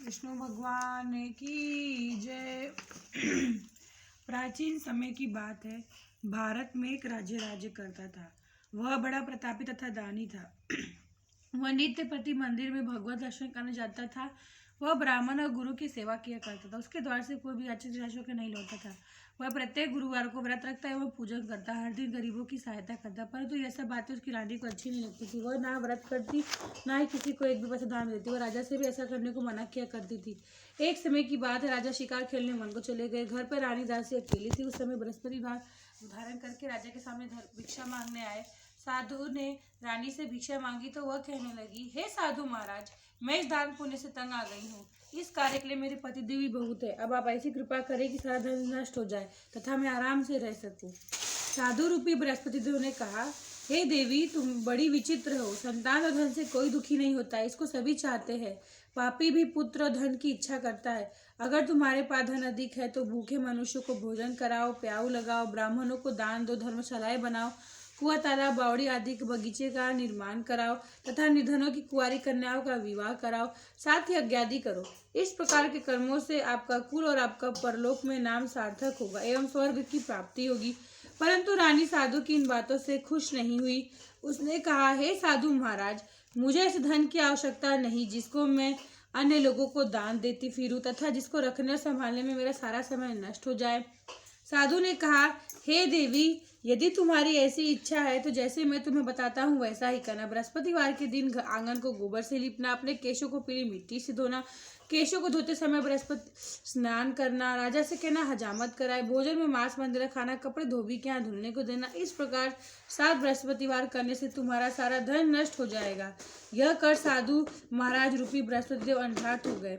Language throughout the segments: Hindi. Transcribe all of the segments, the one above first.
विष्णु भगवान की जय। प्राचीन समय की बात है। भारत में एक राज्य करता था। वह बड़ा प्रतापी तथा दानी था। वह नित्य प्रति मंदिर में भगवत दर्शन करने जाता था। वह ब्राह्मण और गुरु की सेवा किया करता था। उसके द्वार से कोई भी याचक निराश के नहीं लौटता था। वह प्रत्येक गुरुवार को व्रत रखता एवं पूजन करता, हर दिन गरीबों की सहायता करता। परंतु यह सब बातें उसकी रानी को अच्छी नहीं लगती थी। वह ना व्रत करती, ना ही किसी को एक भी पैसा दान देती। वह राजा से भी ऐसा करने को मना किया करती थी। एक समय की बात है, राजा शिकार खेलने वन को चले गए। घर पर रानी दासी अकेली थी। उस समय बृहस्पति धारण करके राजा के सामने भिक्षा मांगने आए। साधु ने रानी से भिक्षा मांगी तो वह कहने लगी, हे साधु महाराज, मैं इस दान पुण्य से तंग आ गई हूँ। इस कार्य के लिए मेरे पति देवी बहुत है। अब आप ऐसी कृपा करें कि सारा धन नष्ट हो जाए तथा मैं आराम से रह सकूं। साधु रूपी बृहस्पति देव ने कहा, हे देवी, तुम बड़ी विचित्र हो। संतान और धन से कोई दुखी नहीं होता, इसको सभी चाहते हैं। पापी भी पुत्र और धन की इच्छा करता है। अगर तुम्हारे पास धन अधिक है तो भूखे मनुष्यों को भोजन कराओ, प्याऊ लगाओ, ब्राह्मणों को दान दो, धर्मशालाएं बनाओ, कुआं, तालाब, बावड़ी आदि के बगीचे का निर्माण कराओ तथा निर्धनों की कुंवारी कन्याओं का विवाह कराओ, साथ ही यज्ञादि करो। इस प्रकार के कर्मों से आपका कुल और आपका परलोक में नाम सार्थक होगा एवं स्वर्ग की प्राप्ति होगी। परंतु रानी साधु की इन बातों से खुश नहीं हुई। उसने कहा, हे साधु महाराज, मुझे इस धन की आवश्यकता नहीं जिसको मैं अन्य लोगों को दान देती फिरूं तथा जिसको रखने और संभालने में मेरा सारा समय नष्ट हो जाए। साधु ने कहा, हे देवी, यदि तुम्हारी ऐसी इच्छा है तो जैसे मैं तुम्हें बताता हूँ वैसा ही करना। बृहस्पतिवार के दिन आंगन को गोबर से लीपना, अपने केशों को पीली मिट्टी से धोना, केशों को धोते समय बृहस्पति स्नान करना, राजा से कहना हजामत कराए, भोजन में मांस मंदिरा खाना, कपड़े धोबी के यहाँ धुलने को देना। इस प्रकार 7 बृहस्पतिवार करने से तुम्हारा सारा धन नष्ट हो जाएगा। यह कर साधु महाराज रूपी बृहस्पति देव अंधात हो गए।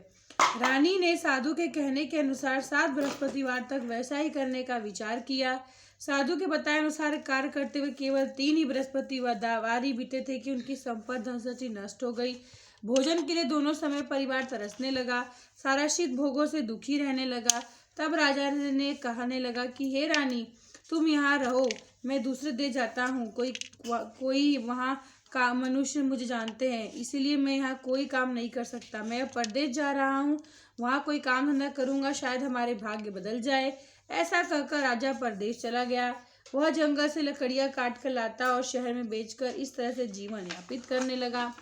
रानी ने साधु के कहने के अनुसार 7 बृहस्पतिवार तक वैसा ही करने का विचार किया। साधु के बताए अनुसार कार्य करते हुए केवल 3 ही बृहस्पतिवार बीते थे कि उनकी संपत्ति धनराशि नष्ट हो गई। भोजन के लिए दोनों समय परिवार तरसने लगा, सारा शीत भोगों से दुखी रहने लगा। तब राजा ने कहने लगा कि हे रानी, तुम यहाँ रहो, मैं दूसरे देश जाता हूँ। कोई वहाँ का मनुष्य मुझे जानते हैं, इसीलिए मैं यहाँ कोई काम नहीं कर सकता। मैं परदेश जा रहा हूँ, वहाँ कोई काम धंधा करूँगा, शायद हमारे भाग्य बदल जाए। ऐसा कहकर राजा परदेश चला गया। वह जंगल से लकड़ियाँ काट कर लाता और शहर में बेचकर इस तरह से जीवन यापित करने लगा।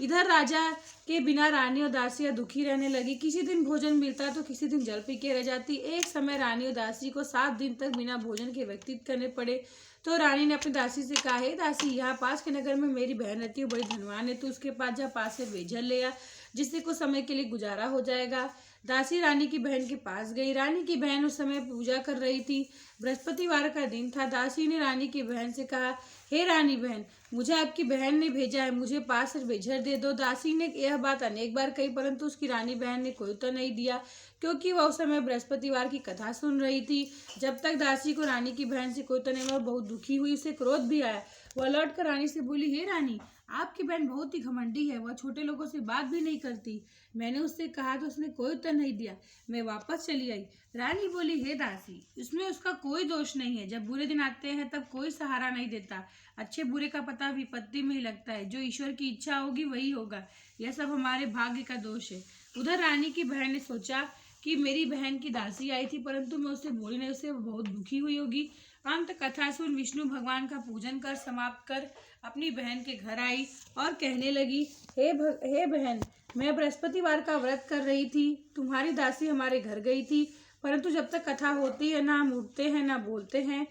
इधर राजा के बिना रानी और दासियां दुखी रहने लगी। किसी दिन भोजन मिलता तो किसी दिन जल पी के रह जाती। एक समय रानी और दासी को 7 दिन तक बिना भोजन के व्यतीत करने पड़े। तो रानी ने अपनी दासी से कहा, हे दासी, यहाँ पास के नगर में मेरी बहन रहती है, बड़ी धनवान है, तू उसके पास जा, पास से बेजल ले आ, जिससे कुछ समय के लिए गुजारा हो जाएगा। दासी रानी की बहन के पास गई। रानी की बहन उस समय पूजा कर रही थी। बृहस्पतिवार का दिन था। दासी ने रानी की बहन से कहा, हे रानी बहन, मुझे आपकी बहन ने भेजा है, मुझे पास से बेझर दे दो। दासी ने यह बात अनेक बार कही, परंतु उसकी रानी बहन ने कोई उत्तर नहीं दिया, क्योंकि वह उस समय बृहस्पतिवार की कथा सुन रही थी। जब तक दासी को रानी की बहन से कोई उत्तर नहीं मिला, बहुत दुखी हुई, उसे क्रोध भी आया। वह लौट कर रानी से बोली, हे रानी, आपकी बहन बहुत ही घमंडी है, वह छोटे लोगों से बात भी नहीं करती। मैंने उससे कहा तो उसने कोई उत्तर नहीं दिया, मैं वापस चली आई। रानी बोली, हे दासी, इसमें उसका कोई दोष नहीं है। जब बुरे दिन आते हैं तब कोई सहारा नहीं देता। अच्छे बुरे का पता विपत्ति में ही लगता है। जो ईश्वर की इच्छा होगी वही होगा। यह सब हमारे भाग्य का दोष है। उधर रानी की बहन ने सोचा कि मेरी बहन की दासी आई थी, परंतु मैं उससे बोली नहीं, उससे बहुत दुखी हुई होगी। अंत कथा सुन विष्णु भगवान का पूजन कर समाप्त कर अपनी बहन के घर आई और कहने लगी, हे बहन, मैं बृहस्पतिवार का व्रत कर रही थी, तुम्हारी दासी हमारे घर गई थी, परंतु जब तक कथा होती है ना हम उठते हैं ना बोलते हैं,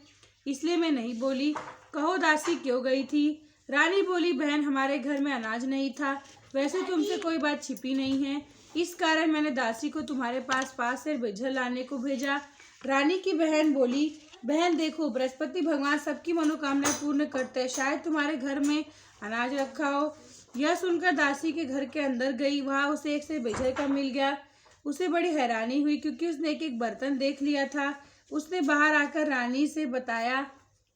इसलिए मैं नहीं बोली। कहो दासी क्यों गई थी? रानी बोली, बहन, हमारे घर में अनाज नहीं था। वैसे तुमसे कोई बात छिपी नहीं है, इस कारण मैंने दासी को तुम्हारे पास से बेझर लाने को भेजा। रानी की बहन बोली, बहन देखो, बृहस्पति भगवान सबकी मनोकामनाएं पूर्ण करते हैं, शायद तुम्हारे घर में अनाज रखा हो। यह सुनकर दासी के घर के अंदर गई। वहाँ उसे एक से बेझर का मिल गया। उसे बड़ी हैरानी हुई, क्योंकि उसने एक बर्तन देख लिया था। उसने बाहर आकर रानी से बताया।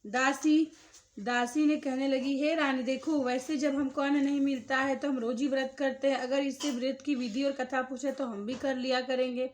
दासी ने कहने लगी, हे रानी देखो, वैसे जब हमको अन्न नहीं मिलता है तो हम रोज ही व्रत करते हैं। अगर इससे व्रत की विधि और कथा पूछे तो हम भी कर लिया करेंगे।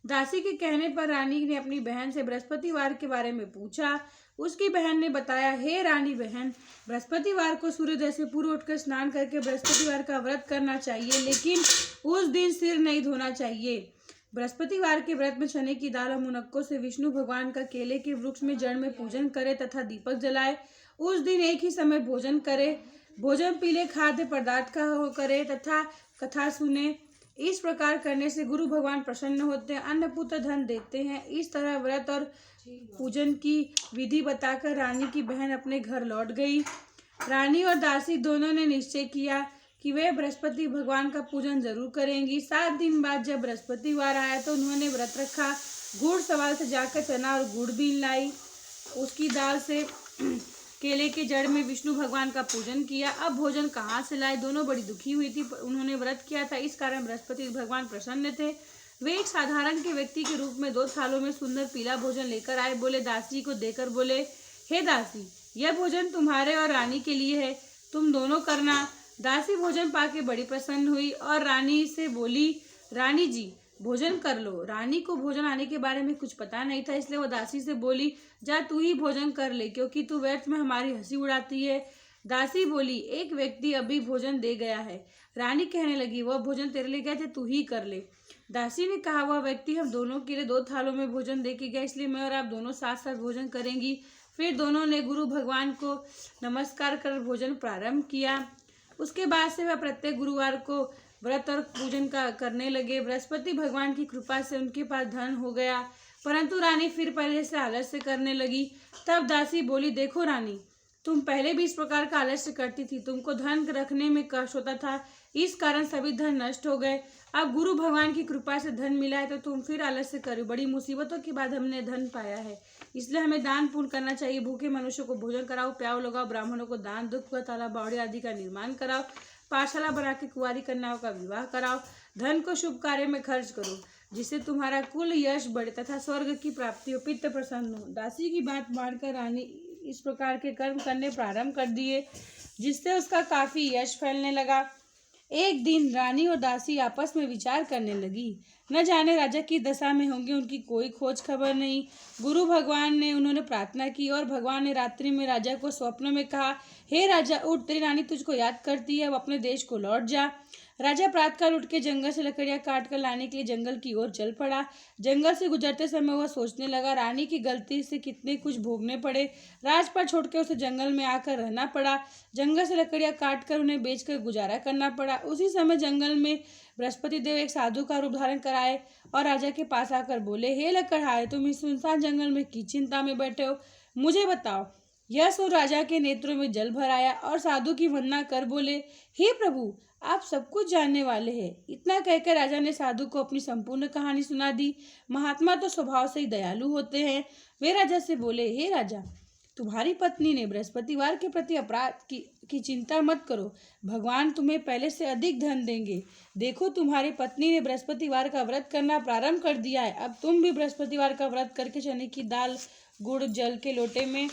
दासी के कहने पर रानी ने अपनी बहन से बृहस्पतिवार के बारे में पूछा। उसकी बहन ने बताया, हे रानी बहन, बृहस्पतिवार को सूर्योदय से पूर्व उठकर स्नान करके बृहस्पतिवार का व्रत करना चाहिए, लेकिन उस दिन सिर नहीं धोना चाहिए। बृहस्पतिवार के व्रत में चने की दाल और मुनक्कों से विष्णु भगवान का केले के वृक्ष में जड़ में पूजन करे तथा दीपक जलाए। उस दिन एक ही समय भोजन करे। भोजन पीले खाद्य पदार्थ का हो करे तथा कथा सुने। इस प्रकार करने से गुरु भगवान प्रसन्न होते हैं, अन्न पुत्र धन देते हैं। इस तरह व्रत और पूजन की विधि बताकर रानी की बहन अपने घर लौट गई। रानी और दासी दोनों ने निश्चय किया कि वे बृहस्पति भगवान का पूजन जरूर करेंगी। 7 दिन बाद जब बृहस्पतिवार आया तो उन्होंने व्रत रखा। गुड़ सवाल से जाकर चना और गुड़ बीन लाई। उसकी दाल से केले के जड़ में विष्णु भगवान का पूजन किया। अब भोजन कहाँ से लाए? दोनों बड़ी दुखी हुई थी। उन्होंने व्रत किया था, इस कारण बृहस्पति भगवान प्रसन्न थे। वे एक साधारण के व्यक्ति के रूप में 2 थालों में सुंदर पीला भोजन लेकर आए। बोले दासी को देकर बोले, हे दासी, यह भोजन तुम्हारे और रानी के लिए है, तुम दोनों करना। दासी भोजन पाके बड़ी प्रसन्न हुई और रानी से बोली, रानी जी भोजन कर लो। रानी को भोजन आने के बारे में कुछ पता नहीं था, इसलिए वो दासी से बोली, जा तू ही भोजन कर ले, क्योंकि तू व्यर्थ में हमारी हंसी उड़ाती है। दासी बोली, एक व्यक्ति अभी भोजन दे गया है। रानी कहने लगी, वह भोजन तेरे लिए गए थे, तू ही कर ले। दासी ने कहा, वह व्यक्ति हम दोनों के लिए 2 थालों में भोजन दे के गया, इसलिए मैं और आप दोनों साथ साथ भोजन करेंगी। फिर दोनों ने गुरु भगवान को नमस्कार कर भोजन प्रारंभ किया। उसके बाद से वह प्रत्येक गुरुवार को व्रत और पूजन का करने लगे। बृहस्पति भगवान की कृपा से उनके पास धन हो गया, परंतु रानी फिर पहले से आलस्य करने लगी। तब दासी बोली, देखो रानी, तुम पहले भी इस प्रकार का आलस्य करती थी, तुमको धन रखने में कष्ट होता था, इस कारण सभी धन नष्ट हो गए। अब गुरु भगवान की कृपा से धन मिला है तो तुम फिर आलस्य करो। बड़ी मुसीबतों के बाद हमने धन पाया है, इसलिए हमें दान पुण्य करना चाहिए। भूखे मनुष्यों को भोजन कराओ, प्याव लगाओ, ब्राह्मणों को दान, दुख, तालाब, बावड़ी आदि का निर्माण कराओ, पाठशाला बना के कुंवारी कन्याओं का विवाह कराओ। धन को शुभ कार्य में खर्च करो, जिससे तुम्हारा कुल यश बढ़े तथा स्वर्ग की प्राप्ति हो, पितृ प्रसन्न हो। दासी की बात मानकर रानी इस प्रकार के कर्म करने प्रारंभ कर दिए, जिससे उसका काफी यश फैलने लगा। एक दिन रानी और दासी आपस में विचार करने लगी, न जाने राजा की दशा में होंगे, उनकी कोई खोज खबर नहीं। गुरु भगवान ने उन्होंने प्रार्थना की और भगवान ने रात्रि में राजा को स्वप्न में कहा, हे राजा उठ, तेरी रानी तुझको याद करती है, अब अपने देश को लौट जा। राजा प्रातःकाल उठ के जंगल से लकड़ियां काट कर लाने के लिए जंगल की ओर चल पड़ा। जंगल से गुजरते समय वह सोचने लगा, रानी की गलती से कितने कुछ भोगने पड़े। राजपाट छोड़ के उसे जंगल में आकर रहना पड़ा। जंगल से लकड़ियां काट कर उन्हें बेचकर गुजारा करना पड़ा। उसी समय जंगल में बृहस्पति देव एक साधु का रूप धारण कराए और राजा के पास आकर बोले, हे लकड़हारे, तुम इस सुनसान जंगल में की चिंता में बैठे हो, मुझे बताओ। यह सुन राजा के नेत्रों में जल भर आया और साधु की वंदना कर बोले, हे प्रभु, आप सब कुछ जानने वाले हैं। इतना कहकर राजा ने साधु को अपनी संपूर्ण कहानी सुना दी। महात्मा तो स्वभाव से ही दयालु होते हैं। वे राजा से बोले, हे राजा, तुम्हारी पत्नी ने बृहस्पतिवार के प्रति अपराध की चिंता मत करो, भगवान तुम्हें पहले से अधिक धन देंगे। देखो, तुम्हारी पत्नी ने बृहस्पतिवार का व्रत करना प्रारंभ कर दिया है। अब तुम भी बृहस्पतिवार का व्रत करके चने की दाल, गुड़, जल के लोटे में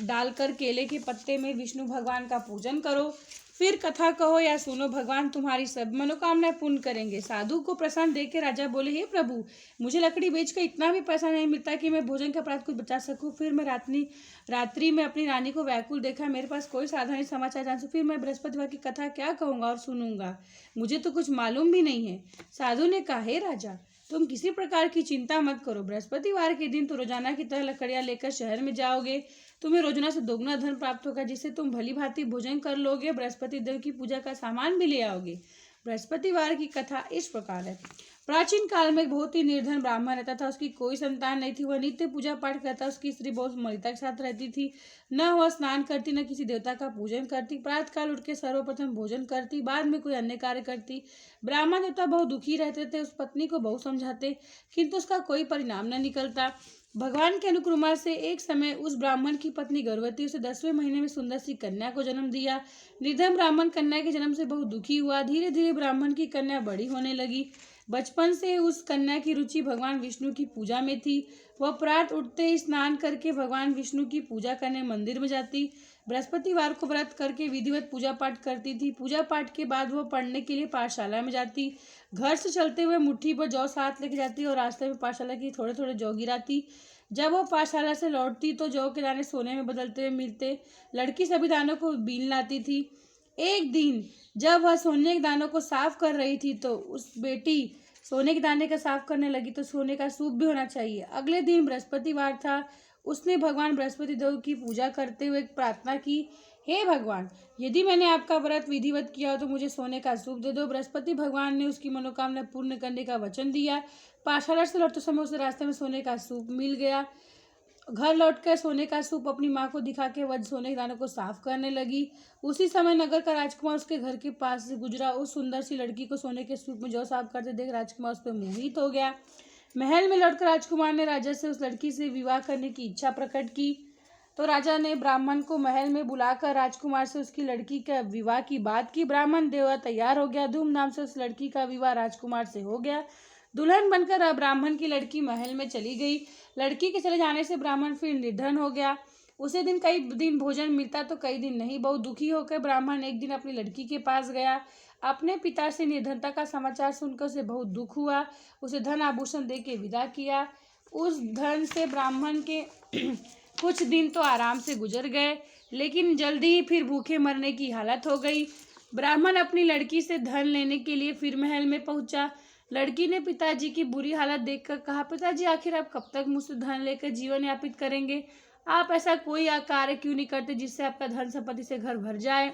डालकर केले के पत्ते में विष्णु भगवान का पूजन करो। फिर कथा कहो या सुनो, भगवान तुम्हारी सब मनोकामनाएं पूर्ण करेंगे। साधु को प्रसाद देकर राजा बोले, हे प्रभु, मुझे लकड़ी बेचकर इतना भी पैसा नहीं मिलता कि मैं भोजन का प्रात कुछ बचा सकूं। फिर मैं रात्रि में अपनी रानी को व्याकुल देखा, मेरे पास कोई साधारण समाचार जान सकूं। फिर मैं बृहस्पतिवार की कथा क्या कहूँगा और सुनूंगा, मुझे तो कुछ मालूम भी नहीं है। साधु ने कहा, हे राजा, तुम किसी प्रकार की चिंता मत करो। बृहस्पतिवार के दिन तो रोजाना की तरह लकड़ियां लेकर शहर में जाओगे। तुम्हें रोजाना से दोगुना धन प्राप्त होगा, जिससे तुम भली भांति भोजन कर लोगे, बृहस्पति देव की पूजा का सामान भी ले आओगे। बृहस्पतिवार की कथा इस प्रकार है। प्राचीन काल में एक बहुत ही निर्धन ब्राह्मण रहता था। उसकी कोई संतान नहीं थी। वह नित्य पूजा पाठ करता। उसकी स्त्री बहुत मलिता के साथ रहती थी। न वह स्नान करती, न किसी देवता का पूजन करती। प्रातःकाल उठ के सर्वप्रथम भोजन करती, बाद में कोई अन्य कार्य करती। ब्राह्मण देवता बहुत दुखी रहते थे। उस पत्नी को बहुत समझाते, किंतु उसका कोई परिणाम न निकलता। भगवान के अनुकृपा से एक समय उस ब्राह्मण की पत्नी गर्भवती, उसे 10वें महीने में सुंदर सी कन्या को जन्म दिया। निर्धन ब्राह्मण कन्या के जन्म से बहुत दुखी हुआ। धीरे धीरे ब्राह्मण की कन्या बड़ी होने लगी। बचपन से उस कन्या की रुचि भगवान विष्णु की पूजा में थी। वह प्रातः उठते ही स्नान करके भगवान विष्णु की पूजा करने मंदिर में जाती। बृहस्पतिवार को व्रत करके विधिवत पूजा पाठ करती थी। पूजा पाठ के बाद वह पढ़ने के लिए पाठशाला में जाती। घर से चलते हुए मुट्ठी पर जौ साथ लेके जाती और रास्ते में पाठशाला की थोड़े थोड़े जौ गिराती। जब वह पाठशाला से लौटती तो जौ के दाने सोने में बदलते हुए मिलते। लड़की सभी दानों को बीन लाती थी। एक दिन जब वह सोने के दानों को साफ कर रही थी तो उस बेटी सोने के दाने का साफ करने लगी तो सोने का सूप भी होना चाहिए। अगले दिन बृहस्पतिवार था। उसने भगवान बृहस्पति देव की पूजा करते हुए प्रार्थना की, हे भगवान, यदि मैंने आपका व्रत विधिवत किया हो तो मुझे सोने का सूप दे दो। बृहस्पति भगवान ने उसकी मनोकामना पूर्ण करने का वचन दिया। पाठशाला से लौटते समय उसे रास्ते में सोने का सूप मिल गया। घर लौटकर सोने का सूप अपनी माँ को दिखा के वह सोने के दानों को साफ करने लगी। उसी समय नगर का राजकुमार उसके घर के पास से गुजरा। उस सुंदर सी लड़की को सोने के सूप में जौ साफ करते देख राजकुमार उस पर मोहित हो गया। महल में लौटकर राजकुमार ने राजा से उस लड़की से विवाह करने की इच्छा प्रकट की। तो राजा ने ब्राह्मण को महल में बुलाकर राजकुमार से उसकी लड़की का विवाह की बात की। ब्राह्मण देवता तैयार हो गया। धूमधाम से उस लड़की का विवाह राजकुमार से हो गया। दुल्हन बनकर ब्राह्मण की लड़की महल में चली गई। लड़की के चले जाने से ब्राह्मण फिर निर्धन हो गया। उसे दिन कई दिन भोजन मिलता तो कई दिन नहीं। बहुत दुखी होकर ब्राह्मण एक दिन अपनी लड़की के पास गया। अपने पिता से निर्धनता का समाचार सुनकर उसे बहुत दुख हुआ। उसे धन आभूषण दे के विदा किया। उस धन से ब्राह्मण के कुछ दिन तो आराम से गुजर गए, लेकिन जल्दी ही फिर भूखे मरने की हालत हो गई। ब्राह्मण अपनी लड़की से धन लेने के लिए फिर महल में पहुंचा। लड़की ने पिताजी की बुरी हालत देखकर कहा, पिताजी, आखिर आप कब तक मुझसे धन लेकर जीवन यापित करेंगे? आप ऐसा कोई कार्य क्यों नहीं करते जिससे आपका धन संपत्ति से घर भर जाए?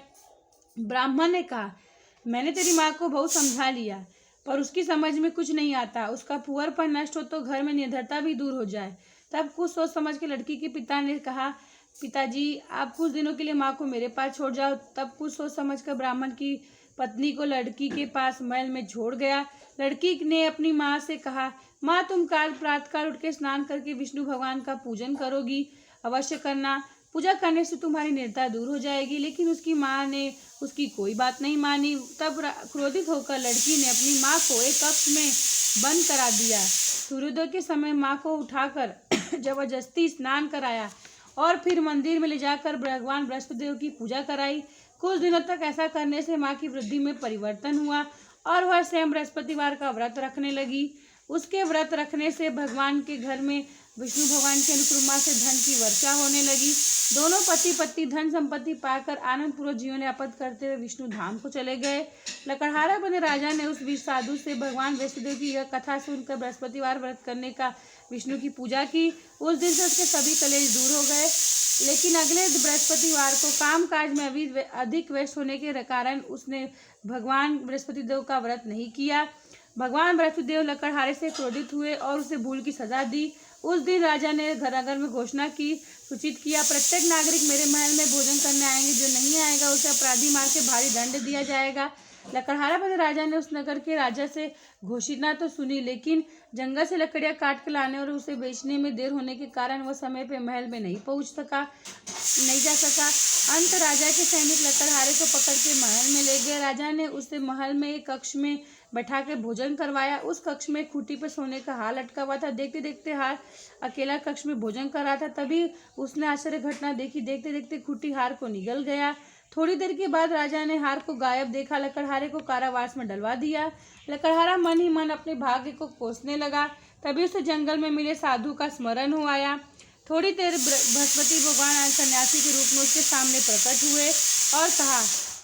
ब्राह्मण ने कहा, मैंने तेरी माँ को बहुत समझा लिया, पर उसकी समझ में कुछ नहीं आता। उसका फुहरपन नष्ट हो तो घर में निर्धनता भी दूर हो जाए। तब कुछ सोच समझ के लड़की के पिता ने कहा, पिताजी, आप कुछ दिनों के लिए माँ को मेरे पास छोड़ जाओ। तब कुछ सोच समझ कर ब्राह्मण की पत्नी को लड़की के पास महल में छोड़ गया। लड़की ने अपनी माँ से कहा, माँ, तुम काल प्रातःकाल उठ के स्नान करके विष्णु भगवान का पूजन करोगी, अवश्य करना। पूजा करने से तुम्हारी निर्धनता दूर हो जाएगी। लेकिन उसकी माँ ने उसकी कोई बात नहीं मानी। तब क्रोधित होकर लड़की ने अपनी माँ को एक कक्ष में बंद करा दिया। सूर्योदय के समय माँ को उठाकर जबरदस्ती स्नान कराया और फिर मंदिर में ले जाकर भगवान बृहस्पति देव की पूजा कराई। कुछ दिनों तक ऐसा करने से माँ की वृद्धि में परिवर्तन हुआ और वह स्वयं बृहस्पतिवार का व्रत रखने लगी। उसके व्रत रखने से भगवान के घर में विष्णु भगवान की अनुकृपा से धन की वर्षा होने लगी। दोनों पति पत्नी धन संपत्ति पाकर आनंदपूर्वक जीवन यापन करते हुए विष्णु धाम को चले गए। लकड़हारा बने राजा ने उस वीर साधु से भगवान बृहस्पतिदेव की यह कथा सुनकर बृहस्पतिवार व्रत करने का विष्णु की पूजा की। उस दिन से उसके सभी कलेश दूर हो गए। लेकिन अगले बृहस्पतिवार को कामकाज में अधिक व्यस्त होने के कारण उसने भगवान बृहस्पतिदेव का व्रत नहीं किया। भगवान बृहस्पतिदेव लकड़हारे से क्रोधित हुए और उसे भूल की सजा दी। उस दिन राजा ने घर में घोषणा की, सूचित किया, प्रत्येक नागरिक मेरे महल में भोजन करने आएंगे, जो नहीं आएगा उसे अपराधी मार के भारी दंड दिया जाएगा। लकड़हारा बने राजा ने उस नगर के राजा से घोषणा तो सुनी, लेकिन जंगल से लकड़ियां काट कर लाने और उसे बेचने में देर होने के कारण वह समय पे महल में नहीं जा सका। अंत राजा के सैनिक लकड़हारे को पकड़ के महल में ले गए। राजा ने उसे महल में एक कक्ष में बैठा के भोजन करवाया। उस कक्ष में खूंटी पर सोने का हार लटका हुआ था। देखते देखते हार अकेला कक्ष में भोजन कर रहा था। तभी उसने आश्चर्य घटना देखी। देखते देखते खूंटी हार को निगल गया। थोड़ी देर के बाद राजा ने हार को गायब देखा। लकड़हारे को कारावास में डलवा दिया। लकड़हारा मन ही मन अपने भाग्य को कोसने लगा। तभी उसे जंगल में मिले साधु का स्मरण हो आया। थोड़ी देर बृहस्पति भगवान सन्यासी के रूप में उसके सामने प्रकट हुए और कहा,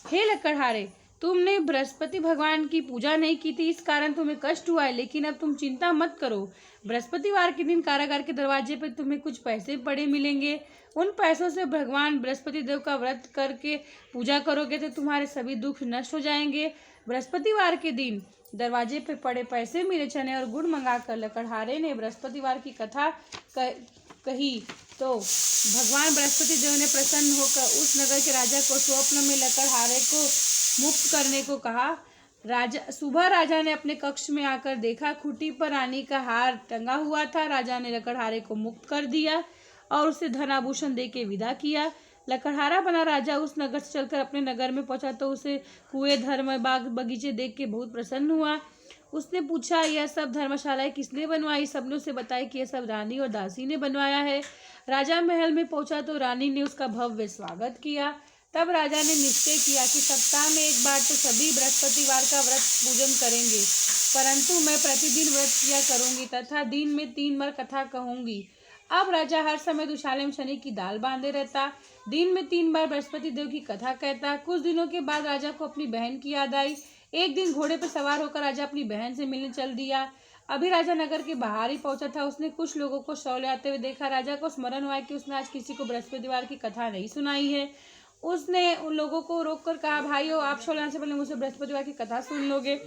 हे लकड़हारे, तुमने बृहस्पति भगवान की पूजा नहीं की थी, इस कारण तुम्हें कष्ट हुआ है। लेकिन अब तुम चिंता मत करो। बृहस्पतिवार के दिन कारागार के दरवाजे पर तुम्हें कुछ पैसे पड़े मिलेंगे। उन पैसों से भगवान बृहस्पति देव का व्रत करके पूजा करोगे तो तुम्हारे सभी दुख नष्ट हो जाएंगे। बृहस्पतिवार के दिन दरवाजे पे पड़े पैसे मिले। चने और गुड़ मंगाकर लकड़हारे ने बृहस्पतिवार की कथा कही तो भगवान बृहस्पति देव ने प्रसन्न होकर उस नगर के राजा को स्वप्न में लकड़हारे को मुक्त करने को कहा। सुबह राजा ने अपने कक्ष में आकर देखा, खूंटी पर रानी का हार टंगा हुआ था। राजा ने लकड़हारे को मुक्त कर दिया और उसे धन आभूषण दे के विदा किया। लकड़हारा बना राजा उस नगर से चलकर अपने नगर में पहुंचा तो उसे कुएं, धर्म, बाग, बगीचे देख के बहुत प्रसन्न हुआ। उसने पूछा, यह सब धर्मशालाएं किसने बनवाई? सबने उसे बताया कि यह सब रानी और दासी ने बनवाया है। राजा महल में पहुंचा तो रानी ने उसका भव्य स्वागत किया। तब राजा ने निश्चय किया कि सप्ताह में एक बार तो सभी बृहस्पतिवार का व्रत पूजन करेंगे, परंतु मैं प्रतिदिन व्रत किया करूंगी तथा दिन में 3 बार कथा कहूंगी। अब राजा हर समय दुशाले में शनि की दाल बांधे रहता, दिन में 3 बार बृहस्पति देव की कथा कहता। कुछ दिनों के बाद राजा को अपनी बहन की याद आई। एक दिन घोड़े पर सवार होकर राजा अपनी बहन से मिलने चल दिया। अभी राजा नगर के बाहर ही पहुंचा था, उसने कुछ लोगों को शौर्य आते हुए देखा। राजा को स्मरण हुआ कि उसने आज किसी को बृहस्पतिवार की कथा नहीं सुनाई है। उसने उन लोगों को रोककर कहा, भाइयों, आप शौर्य से पहले मुझसे बृहस्पतिवार की कथा सुन लोगे।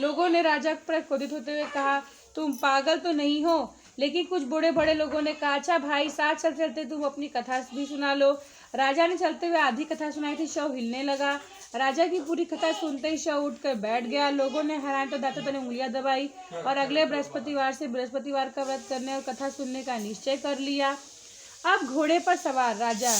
लोगों ने राजा पर क्रोधित होते हुए कहा, तुम पागल तो नहीं हो? लेकिन कुछ बड़े बड़े लोगों ने कहा, अच्छा भाई, साथ चल चलते तुम अपनी कथा भी सुना लो। राजा ने चलते हुए आधी कथा सुनाई थी, शव हिलने लगा। राजा की पूरी कथा सुनते ही शव उठकर बैठ गया। लोगों ने हैरान तो दांतों ने उंगलियां दबाई और अगले बृहस्पतिवार से बृहस्पतिवार का व्रत करने और कथा सुनने का निश्चय कर लिया। अब घोड़े पर सवार राजा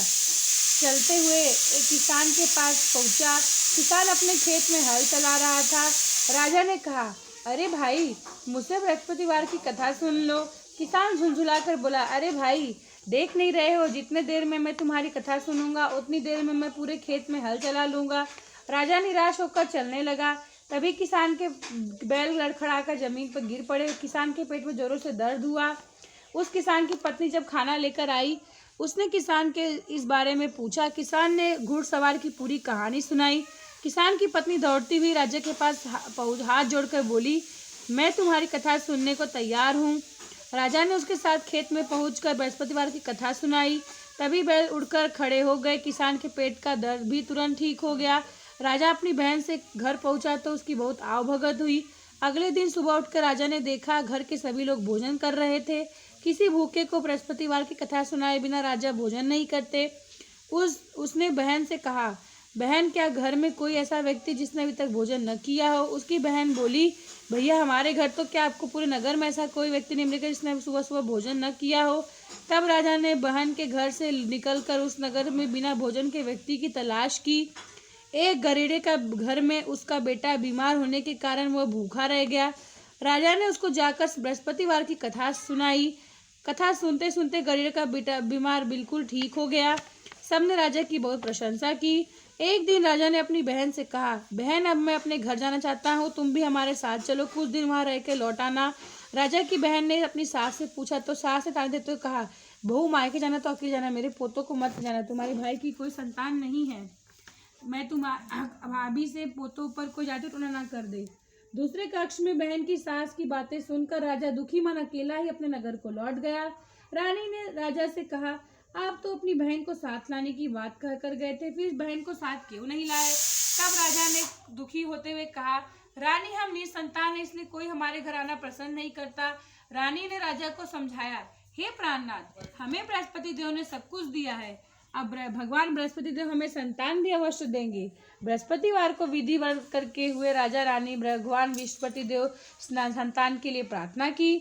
चलते हुए एक किसान के पास पहुंचा। किसान अपने खेत में हल चला रहा था। राजा ने कहा, अरे भाई, मुझसे बृहस्पतिवार की कथा सुन लो। किसान झुंझुलाकर बोला, अरे भाई, देख नहीं रहे हो, जितने देर में मैं तुम्हारी कथा सुनूंगा उतनी देर में मैं पूरे खेत में हल चला लूंगा। राजा निराश होकर चलने लगा। तभी किसान के बैल लड़खड़ाकर जमीन पर गिर पड़े। किसान के पेट में जोरों से दर्द हुआ। उस किसान की पत्नी जब खाना लेकर आई, उसने किसान के इस बारे में पूछा। किसान ने घुड़सवार की पूरी कहानी सुनाई। किसान की पत्नी दौड़ती हुई राजा के पास हाथ जोड़कर बोली, मैं तुम्हारी कथा सुनने को तैयार हूँ। राजा ने उसके साथ खेत में पहुंचकर बृहस्पतिवार की कथा सुनाई। तभी बैल उड़कर खड़े हो गए। किसान के पेट का दर्द भी तुरंत ठीक हो गया। राजा अपनी बहन से घर पहुंचा तो उसकी बहुत आवभगत हुई। अगले दिन सुबह उठकर राजा ने देखा, घर के सभी लोग भोजन कर रहे थे। किसी भूखे को बृहस्पतिवार की कथा सुनाए बिना राजा भोजन नहीं करते। उसने बहन से कहा, बहन, क्या घर में कोई ऐसा व्यक्ति जिसने अभी तक भोजन न किया हो? उसकी बहन बोली, भैया, हमारे घर तो क्या आपको पूरे नगर में ऐसा कोई व्यक्ति नहीं मिलेगा जिसने सुबह सुबह भोजन न किया हो। तब राजा ने बहन के घर से निकलकर उस नगर में बिना भोजन के व्यक्ति की तलाश की। एक गरीबे का घर में उसका बेटा बीमार होने के कारण वह भूखा रह गया। राजा ने उसको जाकर बृहस्पतिवार की कथा सुनाई। कथा सुनते सुनते गरीबे का बेटा बीमार बिल्कुल ठीक हो गया। सबने राजा की बहुत प्रशंसा की। एक दिन राजा ने अपनी बहन से कहा, बहन, अब मैं अपने घर जाना चाहता हूँ, तुम भी हमारे साथ चलो, कुछ दिन वहाँ रह के लौट आना। राजा की बहन ने अपनी सास से पूछा तो सास ने ताने देते हुए कहा, बहू, मायके जाना तो अकेले जाना, मेरे पोतों को मत जाना, तुम्हारे भाई की कोई संतान नहीं है। मैं भाभी से पोतों पर कोई जाति टोना ना कर दे। दूसरे कक्ष में बहन की सास की बातें सुनकर राजा दुखी मन अकेला ही अपने नगर को लौट गया। रानी ने राजा से कहा, आप तो अपनी बहन को साथ लाने की बात कह कर गए थे, फिर बहन को साथ क्यों नहीं लाए? तब राजा ने दुखी होते हुए कहा, रानी, हम निसंतान हैं, इसलिए कोई हमारे घर आना पसंद नहीं करता। रानी ने राजा को समझाया, हे प्राणनाथ, हमें बृहस्पति देव ने सब कुछ दिया है, अब भगवान बृहस्पति देव हमें संतान भी अवश्य देंगे। बृहस्पतिवार को विधि व्रत करके हुए राजा रानी भगवान बृहस्पति देव संतान के लिए प्रार्थना की।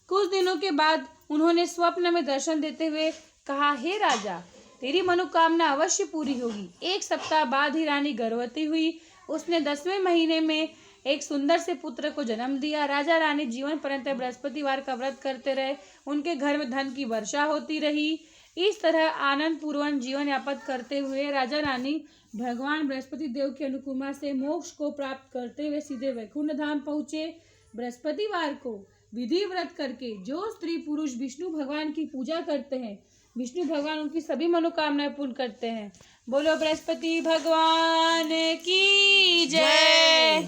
कुछ दिनों के बाद उन्होंने स्वप्न में दर्शन देते हुए कहा, हे राजा, तेरी मनोकामना अवश्य पूरी होगी। 1 सप्ताह बाद ही रानी गर्भवती हुई। उसने 10वें महीने में एक सुंदर से पुत्र को जन्म दिया। राजा रानी जीवन पर्यंत बृहस्पतिवार का व्रत करते रहे। उनके घर में धन की वर्षा होती रही। इस तरह आनंद पूर्वक जीवन यापन करते हुए राजा रानी भगवान बृहस्पति देव की अनुकंपा से मोक्ष को प्राप्त करते हुए सीधे वैकुंठ धाम पहुँचे। बृहस्पतिवार को विधि व्रत करके जो स्त्री पुरुष विष्णु भगवान की पूजा करते हैं, विष्णु भगवान उनकी सभी मनोकामनाएं पूर्ण करते हैं। बोलो बृहस्पति भगवान की जय।